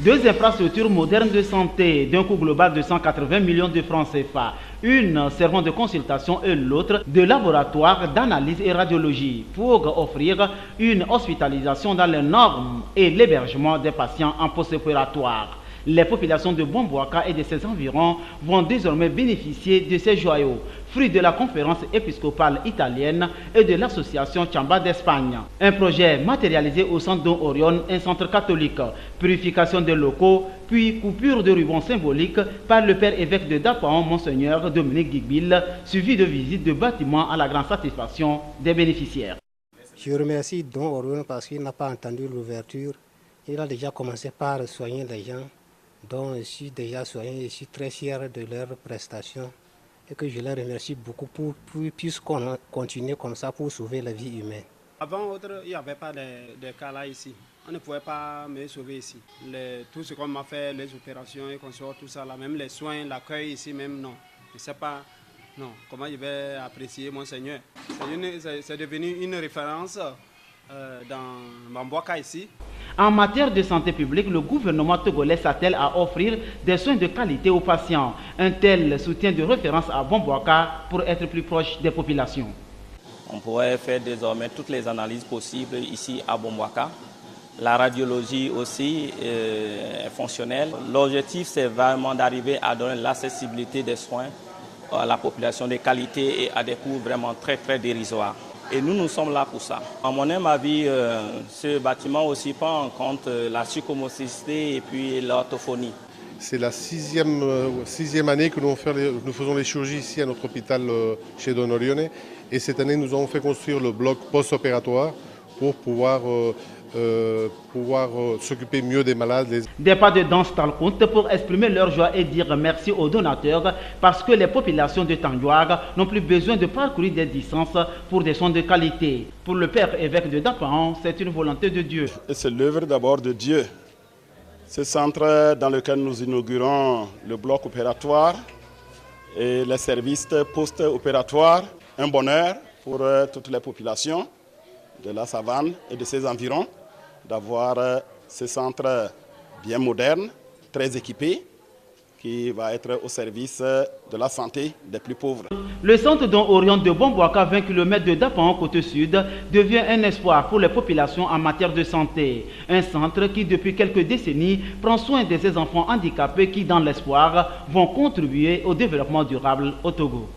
2 infrastructures modernes de santé d'un coût global de 180 millions de francs CFA, une servant de consultation et l'autre de laboratoire d'analyse et radiologie pour offrir une hospitalisation dans les normes et l'hébergement des patients en post-opératoire. Les populations de Bomboaka et de ses environs vont désormais bénéficier de ces joyaux, fruit de la conférence épiscopale italienne et de l'association Chamba d'Espagne. Un projet matérialisé au centre Don Orion, un centre catholique, purification des locaux, puis coupure de ruban symbolique par le père évêque de Dapaon, Monseigneur Dominique Digbil, suivi de visites de bâtiments à la grande satisfaction des bénéficiaires. Je remercie Don Orion parce qu'il n'a pas entendu l'ouverture. Il a déjà commencé par soigner les gens. Donc je suis déjà soigné, je suis très fier de leurs prestations et que je les remercie beaucoup pour puisse continuer comme ça pour sauver la vie humaine. Avant, il n'y avait pas de cas là ici. On ne pouvait pas me sauver ici. Tout ce qu'on m'a fait, les opérations et consorts, tout ça, là, même les soins, l'accueil ici, même non. Je ne sais pas comment je vais apprécier mon Seigneur. C'est devenu une référence dans Bomboaka ici. En matière de santé publique, le gouvernement togolais s'attelle à offrir des soins de qualité aux patients. Un tel soutien de référence à Bomboaka pour être plus proche des populations. On pourrait faire désormais toutes les analyses possibles ici à Bomboaka. La radiologie aussi est fonctionnelle. L'objectif, c'est vraiment d'arriver à donner l'accessibilité des soins à la population de qualité et à des coûts vraiment très dérisoires. Et nous sommes là pour ça. À mon avis, ce bâtiment aussi prend en compte la psychomotricité et puis l'orthophonie. C'est la sixième année que nous faisons les chirurgies ici à notre hôpital chez Don Orione. Et cette année, nous avons fait construire le bloc post-opératoire pour pouvoir s'occuper mieux des malades. Des pas de danse compte pour exprimer leur joie et dire merci aux donateurs parce que les populations de Tandjouag n'ont plus besoin de parcourir des distances pour des soins de qualité. Pour le père évêque de Dapaon, c'est une volonté de Dieu. C'est l'œuvre d'abord de Dieu. Ce centre dans lequel nous inaugurons le bloc opératoire et les services post-opératoires, un bonheur pour toutes les populations de la savane et de ses environs, d'avoir ce centre bien moderne, très équipé, qui va être au service de la santé des plus pauvres. Le centre Don Orion de Bomboaka, 20 km de Dapaon, côté sud, devient un espoir pour les populations en matière de santé. Un centre qui, depuis quelques décennies, prend soin de ces enfants handicapés qui, dans l'espoir, vont contribuer au développement durable au Togo.